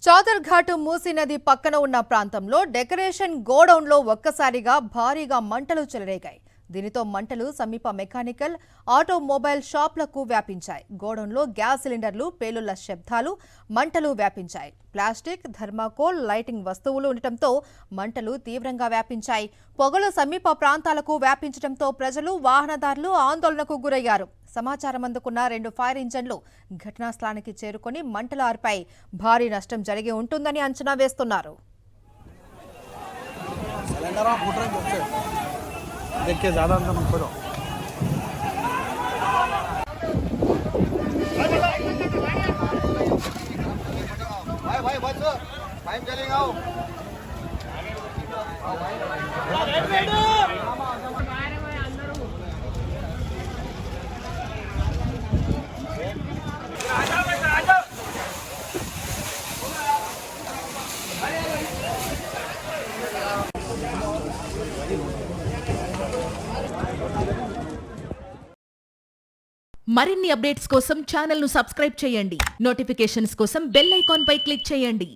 చాదర్ఘాట్ మూసీ నది పక్కన ఉన్న ప్రాంతంలో డెకరేషన్ గోడౌన్లో ఒక్కసారిగా భారీగా మంటలు చెలరేగాయి. దీనితో మంటలు సమీప మెకానికల్, ఆటోమొబైల్ షాపులకు వ్యాపించాయి. గోడౌన్లో గ్యాస్ సిలిండర్లు, పేలుళ్ల శబ్దాలు, మంటలు వ్యాపించాయి. ప్లాస్టిక్, థర్మాకోల్, లైటింగ్ వస్తువులు ఉండటంతో మంటలు తీవ్రంగా వ్యాపించాయి. పొగలు సమీప ప్రాంతాలకు వ్యాపించడంతో ప్రజలు, వాహనదారులు ఆందోళనకు గురయ్యారు. సమాచారం అందుకున్న 2 ఫైర్ ఇంజన్లు ఘటనా స్థలానికి చేరుకొని మంటలు ఆర్పాయి. భారీ నష్టం జరిగి ఉంటుందని అంచనా వేస్తున్నారు. देखिए ज़्यादा अंदर मत करो। भाई भाई बच टाइम चलेगा। మరిన్ని అప్డేట్స్ కోసం ఛానల్ ను సబ్స్క్రైబ్ చేయండి. నోటిఫికేషన్స్ కోసం బెల్ ఐకాన్ పై క్లిక్ చేయండి.